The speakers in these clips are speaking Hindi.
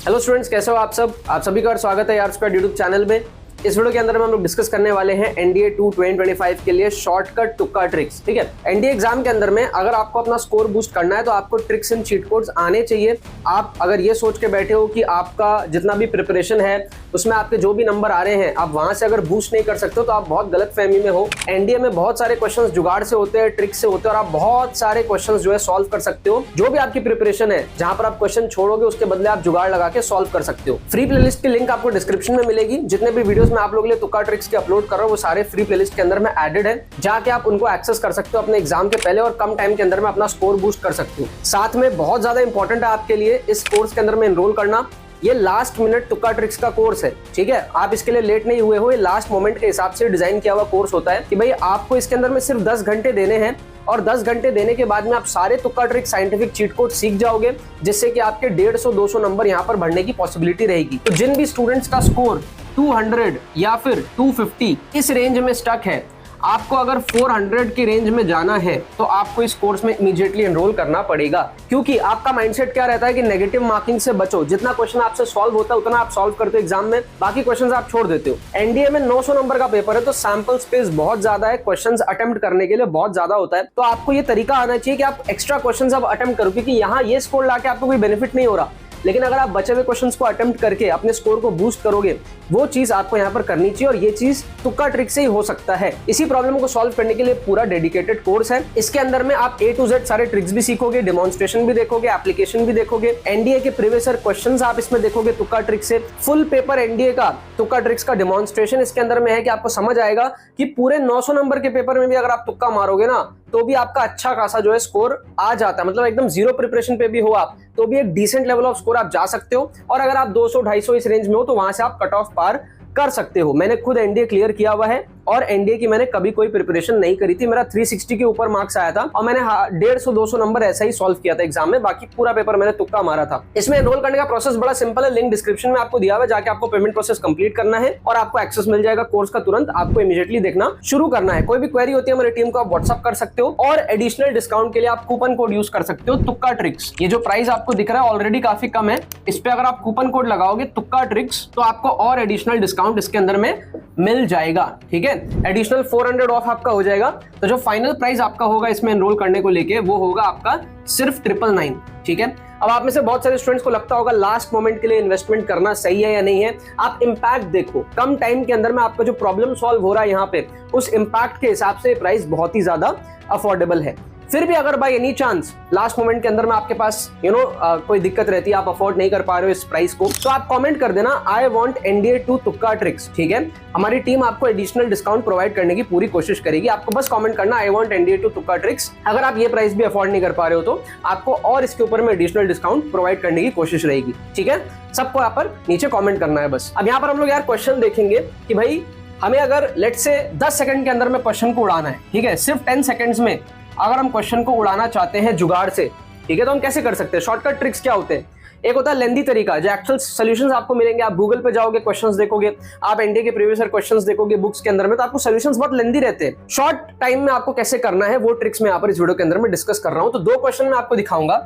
हेलो स्टूडेंट्स, कैसे हो आप सब? आप सभी का स्वागत है यार स्क्वाड यूट्यूब चैनल में। इस वीडियो के अंदर में हम लोग डिस्कस करने वाले हैं एनडीए 2 2025 के लिए शॉर्टकट तुक्का ट्रिक्स। ठीक है, एनडीए एग्जाम के अंदर में अगर आपको अपना स्कोर बूस्ट करना है तो आपको ट्रिक्स एंड चीट कोड्स आने चाहिए। आप अगर ये सोच के बैठे हो कि आपका जितना भी प्रिपरेशन है उसमें आपके जो भी नंबर आ रहे हैं आप वहां से अगर बूस्ट नहीं कर सकते हो तो आप बहुत गलत फहमी में हो। एनडीए में बहुत सारे क्वेश्चंस जुगाड़ से होते हैं, ट्रिक से होते हैं और आप बहुत सारे क्वेश्चंस जो है सॉल्व कर सकते हो। जो भी आपकी प्रिपरेशन है जहां पर आप क्वेश्चन छोड़ोगे उसके बदले आप जुगाड़ लगा के सॉल्व कर सकते हो। फ्री प्लेलिस्ट की लिंक आपको डिस्क्रिप्शन में मिलेगी। जितने भी वीडियोस में आप लोगों के लिए तुक्का ट्रिक्स के अपलोड कर रहा हूं वो सारे फ्री प्लेलिस्ट के अंदर में एडेड है। जाके आप उनको एक्सेस कर सकते हो अपने एग्जाम के पहले और कम टाइम के अंदर में अपना स्कोर बूस्ट कर सकते हो। साथ में बहुत ज्यादा इंपॉर्टेंट है आपके लिए इस कोर्स के अंदर में एनरोल करना। ये लास्ट मिनट तुक्का ट्रिक्स का कोर्स है। ठीक है, आप इसके लिए लेट नहीं हुए हो। ये लास्ट मोमेंट के हिसाब से डिजाइन किया हुआ कोर्स होता है कि भाई आपको इसके अंदर में सिर्फ 10 घंटे देने हैं और 10 घंटे देने के बाद में आप सारे तुक्का ट्रिक साइंटिफिक चीट कोड सीख जाओगे, जिससे कि आपके 150-200 नंबर यहाँ पर बढ़ने की पॉसिबिलिटी रहेगी। तो जिन भी स्टूडेंट्स का स्कोर 200 या फिर 250 इस रेंज में स्टक है, आपको अगर 400 की रेंज में जाना है तो आपको इस कोर्स में इमीडिएटली एनरोल करना पड़ेगा। क्योंकि आपका माइंडसेट क्या रहता है कि नेगेटिव मार्किंग से बचो। जितना क्वेश्चन आपसे सॉल्व होता है उतना आप सॉल्व करते हो एग्जाम में, बाकी क्वेश्चंस आप छोड़ देते हो। एनडीए में 900 नंबर का पेपर है तो सैंपल स्पेस बहुत ज्यादा है, क्वेश्चंस अटेम्प्ट करने के लिए बहुत ज्यादा होता है। तो आपको ये तरीका आना चाहिए कि आप एक्स्ट्रा क्वेश्चंस अब अटेम्प्ट करो, क्योंकि यहाँ ये स्कोर लाके आपको कोई बेनिफिट नहीं हो रहा। लेकिन अगर आप बचे हुए क्वेश्चंस को अटेम्प्ट करके अपने स्कोर को बूस्ट करोगे, वो चीज आपको यहाँ पर करनी चाहिए और ये चीज तुक्का ट्रिक से ही हो सकता है। इसी प्रॉब्लम को सॉल्व करने के लिए पूरा डेडिकेटेड कोर्स है। इसके अंदर में आप A to Z सारे ट्रिक्स भी सीखोगे, डेमोन्स्ट्रेशन भी देखोगे, एप्लीकेशन भी देखोगे, एनडीए के प्रीवियस ईयर क्वेश्चंस आप इसमें देखोगे तुक्का ट्रिक से। फुल पेपर एनडीए का तुक्का ट्रिक्स का डेमोन्स्ट्रेशन इसके अंदर में है कि आपको समझ आएगा कि पूरे 900 नंबर के पेपर में भी अगर आप तुक्का मारोगे ना तो भी आपका अच्छा खासा जो है स्कोर आ जाता है। मतलब एकदम जीरो प्रिपरेशन पे भी हो आप तो भी एक डिसेंट लेवल ऑफ स्कोर आप जा सकते हो। और अगर आप 200-250 इस रेंज में हो तो वहां से आप कट ऑफ पार कर सकते हो। मैंने खुद एनडीए क्लियर किया हुआ है और एनडीए की मैंने कभी कोई प्रिपरेशन नहीं करी थी। मेरा 360 के ऊपर मार्क्स आया था और मैंने 150-200 नंबर ऐसा ही सॉल्व किया था एग्जाम में। बाकी पूरा पेपर मैंने तुक्का मारा था। इसमें एनरोल करने का प्रोसेस बड़ा सिंपल है। लिंक डिस्क्रिप्शन में आपको दिया हुआ है, जाके आपको पेमेंट प्रोसेस कंप्लीट करना है और आपको एक्सेस मिल जाएगा कोर्स का। तुरंत आपको इमीडिएटली देखना शुरू करना है। कोई भी क्वेरी होती है हमारी टीम को आप व्हाट्सअप कर सकते हो और एडिशनल डिस्काउंट के लिए आप कूपन कोड यूज कर सकते हो तुक्का ट्रिक्स। ये जो प्राइस आपको दिख रहा है ऑलरेडी काफी कम है, इस पे अगर आप कूपन कोड लगाओगे तुक्का ट्रिक्स तो आपको और एडिशनल डिस्काउंट इसके अंदर में मिल जाएगा। ठीक है, एडिशनल 400 ऑफ आपका हो जाएगा। तो जो फाइनल प्राइस आपका होगा इसमें एनरोल करने को लेके वो होगा आपका सिर्फ 999। ठीक है, अब आप में से बहुत सारे स्टूडेंट्स को लगता होगा लास्ट मोमेंट के लिए इन्वेस्टमेंट करना सही है या नहीं है। आप इंपैक्ट देखो, कम टाइम के अंदर में आपका जो प्रॉब्लम सॉल्व हो रहा है यहाँ पे, उस इंपैक्ट के हिसाब से प्राइस बहुत ही ज्यादा अफोर्डेबल है। फिर भी अगर by any chance last moment के अंदर में आपके पास कोई दिक्कत रहती है, आप अफोर्ड नहीं कर पा रहे हो इस प्राइस को, तो आप कमेंट कर देना आई वांट एनडीए 2 तुक्का ट्रिक्स। ठीक है, हमारी टीम आपको एडिशनल डिस्काउंट प्रोवाइड करने की पूरी कोशिश करेगी। आपको बस कमेंट करना आई वांट एनडीए 2 तुक्का ट्रिक्स। अगर आप ये प्राइस भी अफोर्ड नहीं कर पा रहे हो तो आपको और इसके ऊपर में एडिशनल डिस्काउंट प्रोवाइड करने की कोशिश रहेगी। ठीक है, सबको यहाँ पर नीचे कॉमेंट करना है बस। अब यहाँ पर हम लोग यार क्वेश्चन देखेंगे कि भाई हमें अगर लेट्स से 10 सेकंड के अंदर में क्वेश्चन को उड़ाना है। ठीक है, सिर्फ 10 सेकंड्स में अगर हम क्वेश्चन को उड़ाना चाहते हैं जुगाड़ से, ठीक है, तो हम कैसे कर सकते हैं? शॉर्टकट ट्रिक्स क्या होते हैं? एक होता है लेंदी तरीका, जो एक्चुअल सॉल्यूशंस आपको मिलेंगे। आप गूगल पे जाओगे, क्वेश्चंस देखोगे, आप एनडीए के प्रीवियस ईयर क्वेश्चंस देखोगे बुक्स के अंदर में, तो आपको सॉल्यूशंस बहुत लेंदी रहते हैं। शॉर्ट टाइम में आपको कैसे करना है वो ट्रिक्स मैं यहाँ पर इस वीडियो के अंदर में डिस्कस कर रहा हूँ। तो 2 क्वेश्चन मैं आपको दिखाऊंगा।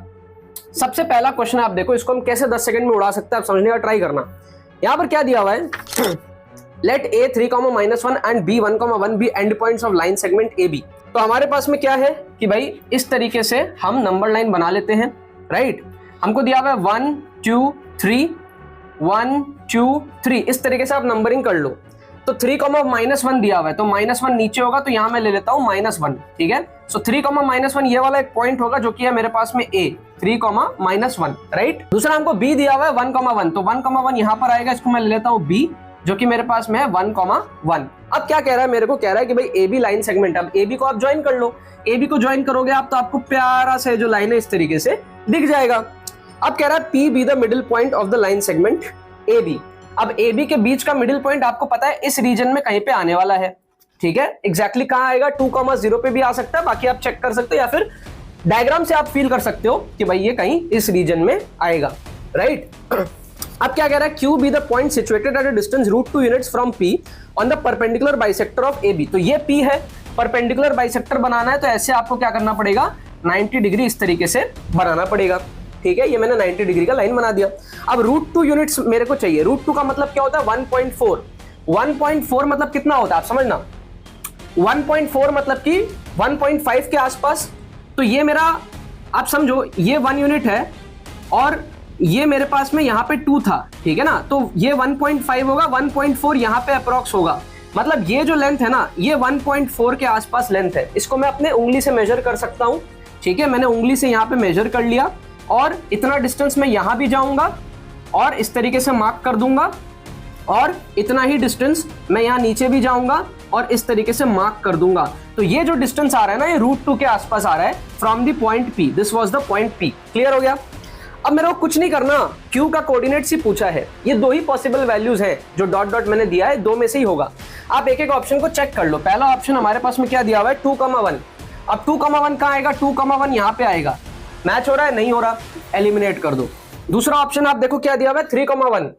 सबसे पहला क्वेश्चन आप देखो, इसको हम कैसे 10 सेकंड में उड़ा सकते हैं आप समझने का ट्राई करना। यहाँ पर क्या दिया हुआ है, let a 3,-1 and b 1,1 be end points of line segment AB। तो हमारे पास में क्या है कि भाई इस तरीके से हम नंबर लाइन बना लेते हैं। राइट, हमको दिया हुआ है 1 2 3 1 2 3, इस तरीके से आप नंबरिंग कर लो। तो 3,-1 दिया हुआ है तो -1 नीचे होगा, तो यहां मैं ले लेता हूं -1। ठीक है, सो 3,-1 ये वाला एक पॉइंट होगा जो कि है मेरे पास में A 3,-1। राइट, दूसरा हमको B दिया हुआ है 1,1, तो 1,1 यहां पर आएगा, इसको मैं ले लेता हूं B जो कि मेरे पास में है 1,1। अब क्या कह रहा है, मेरे को कह रहा है कि भाई AB लाइन सेगमेंट। अब AB को आप ज्वाइन कर लो, AB को ज्वाइन करोगे आप तो आपको प्यारा सा जो लाइन है इस तरीके से दिख जाएगा। अब कह रहा है P be the middle point of the line segment AB। अब AB के बीच का मिडिल पॉइंट आपको पता है इस रीजन में कहीं पे आने वाला है। ठीक है, एग्जैक्टली कहां आएगा, 2,0 पे भी आ सकता है, बाकी आप चेक कर सकते हो या फिर डायग्राम से आप फील कर सकते हो कि भाई ये कहीं इस रीजन में आएगा। राइट, अब क्या कह रहा है, Q be the point situated at a distance √2 units from P on the perpendicular bisector of AB। तो ये P है, परपेंडिकुलर बाइसेक्टर बनाना है तो ऐसे आपको क्या करना पड़ेगा, 90 डिग्री इस तरीके से बनाना पड़ेगा। ठीक है, ये मैंने 90 डिग्री का लाइन बना दिया। अब √2 यूनिट्स मेरे को चाहिए। √2 का मतलब क्या होता है 1.4। 1.4 मतलब कितना होता है आप समझना, 1.4 मतलब कि 1.5 के आसपास। तो ये मेरा आप समझो ये 1 यूनिट है और ये मेरे पास में यहाँ पे 2 था, ठीक है ना, तो ये 1.5 होगा, 1.4 यहाँ पे अप्रोक्स होगा। मतलब ये जो लेंथ है ना ये 1.4 के आसपास लेंथ है। इसको मैं अपने उंगली से मेजर कर सकता हूँ, ठीक है, मैंने उंगली से यहाँ पे मेजर कर लिया और इतना डिस्टेंस मैं यहाँ भी जाऊंगा और इस तरीके से मार्क कर दूंगा और इतना ही डिस्टेंस मैं यहाँ नीचे भी जाऊंगा और इस तरीके से मार्क कर दूंगा। तो ये जो डिस्टेंस आ रहा है ना ये √2 के आसपास आ रहा है from the point P। This was the point P। Clear हो गया। अब मेरे को कुछ नहीं करना, Q का कोऑर्डिनेट्स ही पूछा है। ये 2 ही पॉसिबल वैल्यूज हैं जो डॉट डॉट मैंने दिया है, 2 में से ही होगा। आप एक एक ऑप्शन को चेक कर लो। पहला ऑप्शन हमारे पास में क्या दिया हुआ है 2,1। अब 2,1 कहाँ आएगा, 2,1 यहाँ पे आएगा। मैच हो रहा है, नहीं हो रहा, एलिमिनेट कर दो। दूसरा ऑप्शन आप देखो क्या दिया हुआ है 3,1।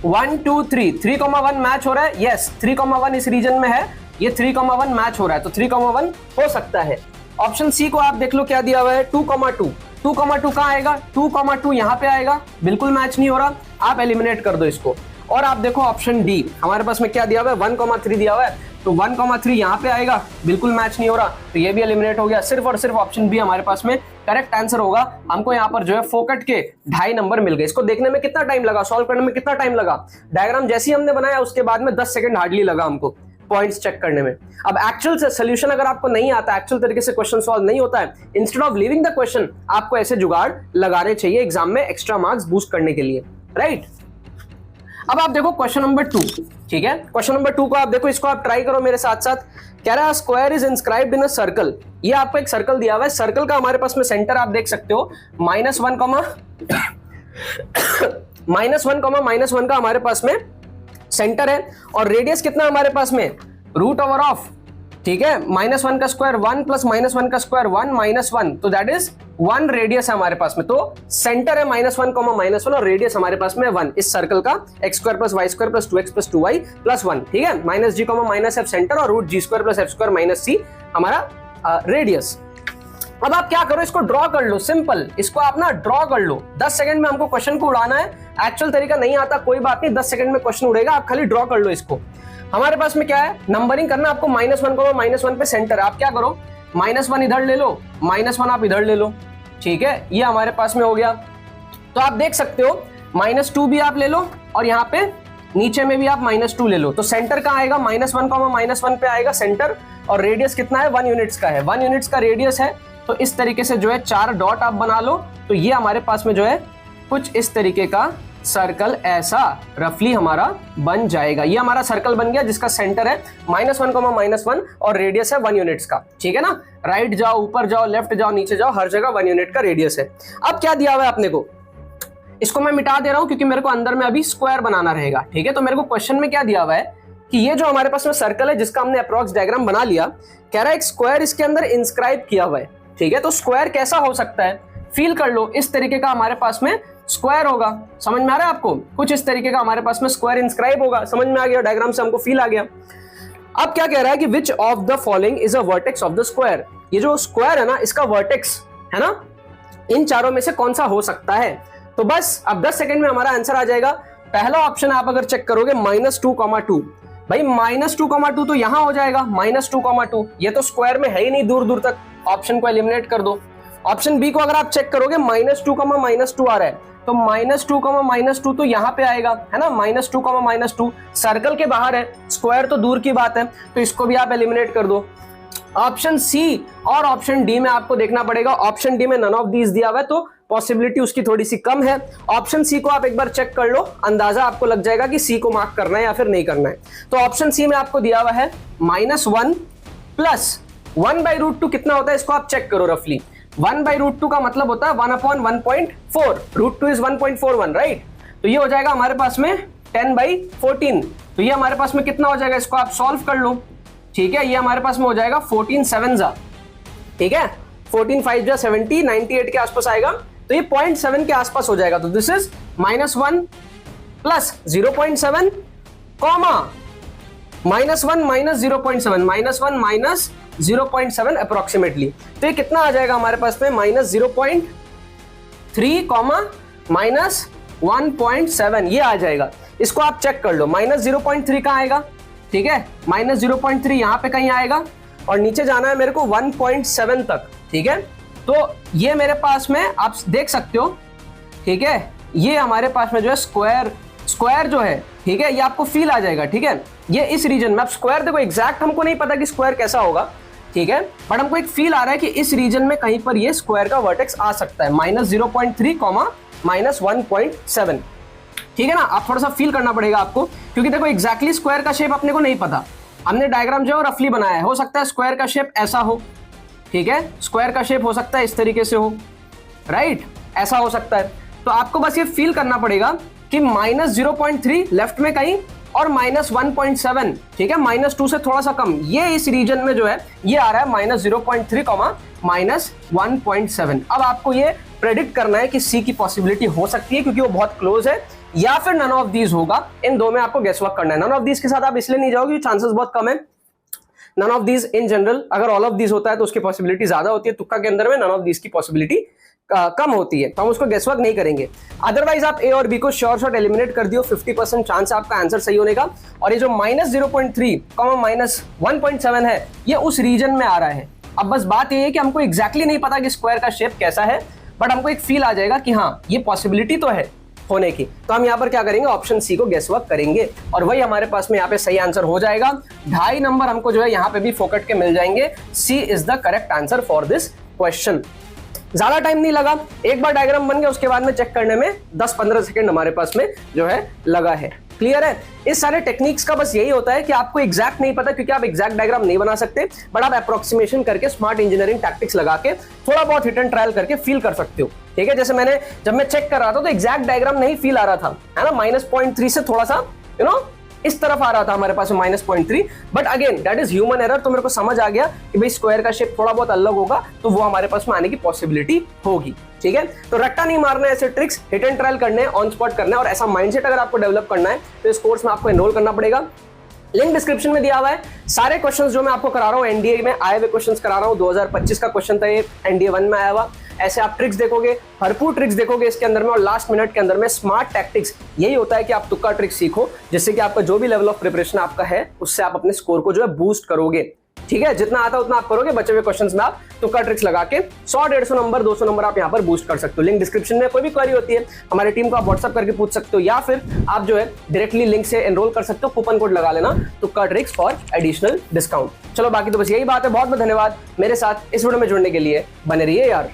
1 2 3, 3,1 मैच हो रहा है, यस 3,1 इस रीजन में है, ये 3,1 मैच हो रहा है, तो 3,1 हो सकता है। ऑप्शन सी को आप देख लो क्या दिया हुआ है 2,2। 2,2 कहाँ आएगा, 2,2 यहाँ पे आएगा, बिल्कुल मैच नहीं हो रहा, आप एलिमिनेट कर दो इसको। और आप देखो ऑप्शन डी हमारे पास में क्या दिया हुआ है 1,3 दिया हुआ है, तो 1,3 यहाँ पे आएगा, बिल्कुल मैच नहीं हो रहा, तो ये भी एलिमिनेट हो गया। सिर्फ और सिर्फ ऑप्शन बी हमारे पास में करेक्ट आंसर होगा। हमको यहाँ पर जो है फोकट के 2.5 नंबर मिल गए। इसको देखने में कितना टाइम लगा, सॉल्व करने में कितना टाइम लगा, डायग्राम जैसे ही हमने बनाया उसके बाद में 10 सेकंड हार्डली लगा हमको पॉइंट्स चेक करने में। अब एक्चुअल से सोल्यूशन अगर आपको नहीं आता, एक्चुअल तरीके से क्वेश्चन सॉल्व नहीं होता है, instead of leaving the question आपको ऐसे जुगाड़ लगाने चाहिए एग्जाम में एक्स्ट्रा मार्क्स बूस्ट करने के लिए, राइट। अब आप देखो क्वेश्चन नंबर 2, ठीक है, क्वेश्चन नंबर 2 को आप देखो, इसको आप ट्राई करो मेरे साथ साथ। कह रहा है square is inscribed in a circle. ये आपको एक सर्कल दिया हुआ है, सर्कल का हमारे पास में सेंटर आप देख सकते हो -1, -1 का हमारे पास में सेंटर है और रेडियस कितना हमारे पास में √, ठीक है, -1 का स्क्वायर 1 प्लस -1 का स्क्वायर 1 -1, तो दैट इज 1 रेडियस है हमारे पास में। तो सेंटर है -1, और रेडियस हमारे पास में 1 इस सर्कल का, x² + y² + 2x + 2y + 1, ठीक है, -g, -f सेंटर और √g² + f² - c हमारा रेडियस। अब आप क्या करो, इसको ड्रॉ कर लो, सिंपल, इसको आप ना ड्रॉ कर लो। 10 सेकंड में हमको क्वेश्चन को उड़ाना है, एक्चुअल तरीका नहीं आता कोई बात नहीं, 10 सेकंड में क्वेश्चन उड़ेगा, आप खाली ड्रॉ कर लो इसको। हमारे पास में क्या है, नंबरिंग करना आपको -1, पे सेंटर। आप क्या करो, -1 इधर ले लो, -1 आप इधर ले लो, ठीक है, ये हमारे पास में हो गया। तो आप देख सकते हो -2 भी आप ले लो और यहाँ पे नीचे में भी आप -2 ले लो। तो सेंटर कहाँ आएगा, -1 पे आएगा सेंटर, और रेडियस कितना है 1 यूनिट्स का है, 1 यूनिट्स का रेडियस है। तो इस तरीके से जो है 4 डॉट आप बना लो, तो ये हमारे पास में जो है कुछ इस तरीके का सर्कल ऐसा रफली हमारा बन जाएगा। ये हमारा सर्कल बन गया जिसका सेंटर है -1, और रेडियस है 1 यूनिट्स का, ठीक है ना। राइट जाओ, ऊपर जाओ, लेफ्ट जाओ, नीचे जाओ, हर जगह 1 यूनिट का रेडियस है। अब क्या दिया हुआ है अपने को, इसको मैं मिटा दे रहा हूं क्योंकि मेरे को अंदर में अभी स्क्वायर बनाना रहेगा, ठीक है। तो मेरे को क्वेश्चन में क्या दिया हुआ है कि ये जो हमारे पास में सर्कल है जिसका हमने अप्रॉक्स डायग्राम बना लिया, कह रहा है एक स्क्वायर इसके अंदर इंस्क्राइब किया हुआ है, ठीक है। तो स्क्वायर कैसा हो सकता है, फील कर लो, इस तरीके का हमारे पास में स्क्वायर होगा, समझ में आ रहा है आपको, कुछ इस तरीके का हमारे पास में स्क्वायर इंस्क्राइब होगा, समझ में आ गया, डायग्राम से हमको फील आ गया। अब क्या कह रहा है कि which of the following is a vertex of the square. ये जो स्क्वायर है ना इसका वर्टेक्स है ना, इन चारों में से कौन सा हो सकता है। तो बस अब 10 सेकंड में हमारा आंसर आ जाएगा। पहला ऑप्शन आप अगर चेक करोगे -2,2, भाई -2,2 तो यहां हो जाएगा, -2,2, ये तो स्क्वायर में है ही नहीं दूर दूर तक, ऑप्शन को एलिमिनेट कर दो। ऑप्शन बी को अगर आप चेक करोगे -2, आ रहा है, तो -2, तो यहाँ पे आएगा, है ना, -2, सर्कल के बाहर है, स्क्वायर तो दूर की बात है, तो इसको भी आप एलिमिनेट कर दो। ऑप्शन सी और ऑप्शन डी में आपको देखना पड़ेगा, ऑप्शन डी में नन ऑफ दीज दिया हुआ है, तो पॉसिबिलिटी उसकी थोड़ी सी कम है। ऑप्शन सी को आप एक बार चेक कर लो, अंदाजा आपको लग जाएगा कि सी को मार्क करना है या फिर नहीं करना है। तो ऑप्शन सी में आपको दिया हुआ है -1 प्लस 1/√2 कितना होता है, इसको आप चेक करो रफली। 1/√2 का मतलब होता है 1/1.4, √2 इज 1.41, राइट। तो ये हो जाएगा हमारे पास में 10/14, तो ये हमारे पास में कितना हो जाएगा, इसको आप सॉल्व कर लो, ठीक है। ये हमारे पास में हो जाएगा 14 7 ठीक है, 14 5 70, 98 के आसपास आएगा, तो ये 0.7 के आसपास हो जाएगा। तो this is -1 plus 0.7 comma -1 minus 0.7, -1 minus 0.7 approximately, तो ये कितना आ जाएगा हमारे पास में -0.3 कॉमा 1.7 ये आ जाएगा। इसको आप चेक कर लो, -0.3 कहाँ आएगा, ठीक है, -0.3 यहाँ पे कहीं आएगा और नीचे जाना है मेरे को 1.7 तक, ठीक है। तो ये मेरे पास में आप देख सकते हो, ठीक है, ये हमारे पास में जो है स्क्वायर जो है, ठीक है, ये आपको फील आ जाएगा, ठीक है। ये इस रीजन में, अब स्क्वायर देखो एग्जैक्ट हमको नहीं पता कि स्क्वायर कैसा होगा, ठीक है, बट हमको एक फील आ रहा है कि इस रीजन में कहीं पर ये स्क्वायर का वर्टेक्स आ सकता है, -0.3, -1.7, ठीक है ना। आप थोड़ा सा फील करना पड़ेगा आपको, क्योंकि देखो एग्जैक्टली स्क्वायर का शेप अपने को नहीं पता, हमने डायग्राम जो है रफली बनाया है। हो सकता है स्क्वायर का शेप ऐसा हो, ठीक है, स्क्वायर का शेप हो सकता है इस तरीके से हो, राइट, ऐसा हो सकता है। तो आपको बस ये फील करना पड़ेगा कि -0.3 लेफ्ट में कहीं और -1.7, ठीक है, -2 से थोड़ा सा कम, ये इस रीजन में जो है ये आ रहा है -0.3, -1.7। अब आपको ये प्रेडिक्ट करना है कि सी की पॉसिबिलिटी हो सकती है क्योंकि वो बहुत क्लोज है, या फिर नन ऑफ दीज होगा। इन दो में आपको गेस वर्क करना है। नन ऑफ दीज के साथ आप इसलिए नहीं जाओगे, चांसेस बहुत कम है। None of these in general, अगर ऑल ऑफ दीज होता है तो उसकी पॉसिबिलिटी ज्यादा होती है, तुक्का के अंदर में नन ऑफ दीज की पॉसिबिलिटी कम होती है, तो हम उसको गेस वर्क नहीं करेंगे। अदरवाइज आप ए और बी को श्योर शॉट एलिमिनेट कर दियो, 50% चांस है आपका आंसर सही होने का। और ये जो -0.3, -1.7 है, ये उस रीजन में आ रहा है। अब बस बात ये है कि हमको एग्जैक्टली नहीं पता कि स्क्वायर का शेप कैसा है, बट हमको एक फील आ जाएगा कि हाँ ये पॉसिबिलिटी तो है होने की। तो हम यहाँ पर क्या करेंगे, ऑप्शन सी को गेस वर्क करेंगे और वही हमारे पास में यहाँ पे सही आंसर हो जाएगा। 2.5 नंबर हमको जो है यहाँ पे भी फोकट के मिल जाएंगे। C is the correct answer for this question. ज्यादा टाइम नहीं लगा, एक बार डायग्राम बन गया, उसके बाद में चेक करने में 10-15 सेकंड हमारे पास में जो है लगा है। क्लियर है। इस सारे टेक्निक्स का बस यही होता है कि आपको एग्जैक्ट नहीं पता, क्योंकि आप एग्जैक्ट डायग्राम नहीं बना सकते, बट आप अप्रोक्सीमेशन करके स्मार्ट इंजीनियरिंग टैक्टिक्स लगा के थोड़ा बहुत हिट एंड ट्रायल करके फील कर सकते हो। ठीक है, जैसे मैंने जब मैं चेक कर रहा था तो एग्जैक्ट डायग्राम नहीं फील आ रहा था, है ना, -0.3 से थोड़ा सा इस तरफ आ रहा था हमारे पास -0.3, but again that is human error. तो मेरे को समझ आ गया कि भाई स्क्वायर का शेप थोड़ा बहुत अलग होगा, तो वो हमारे पास में आने की पॉसिबिलिटी होगी। ठीक है, तो रट्टा नहीं मारना है, ऐसे ट्रिक्स हिट एंड ट्रायल करने हैं, ऑन स्पॉट करना है, और ऐसा माइंडसेट अगर आपको डेवलप करना है तो इस कोर्स में आपको एनरोल करना पड़ेगा। लिंक डिस्क्रिप्शन में दिया हुआ है। सारे क्वेश्चंस जो मैं आपको करा रहा हूँ एनडीए में आए हुए क्वेश्चंस करा रहा हूँ। 2025 का क्वेश्चन था ये, एनडीए 1 में आया हुआ। ऐसे आप ट्रिक्स देखोगे, भरपूर ट्रिक्स देखोगे इसके अंदर में, और लास्ट मिनट के अंदर में स्मार्ट टैक्टिक्स। यही होता है कि आप तुक्का ट्रिक सीखो, जिससे कि आपका जो भी लेवल ऑफ प्रिपरेशन आपका है उससे आप अपने स्कोर को जो है बूस्ट करोगे। ठीक है, जितना आता है उतना आप करोगे, बचे हुए क्वेश्चंस में आप तुक्का ट्रिक्स लगा के 100-150 नंबर 200 नंबर आप यहाँ पर बूस्ट कर सकते हो। लिंक डिस्क्रिप्शन में। कोई भी क्वेरी होती है हमारी टीम को आप व्हाट्सअप करके पूछ सकते हो, या फिर आप जो है डायरेक्टली लिंक से एनरोल कर सकते हो, कूपन कोड लगा लेना तुक्का ट्रिक्स फॉर एडिशनल डिस्काउंट। चलो बाकी तो बस यही बात है। बहुत बहुत धन्यवाद मेरे साथ इस वीडियो में जुड़ने के लिए। बने रहिए यार।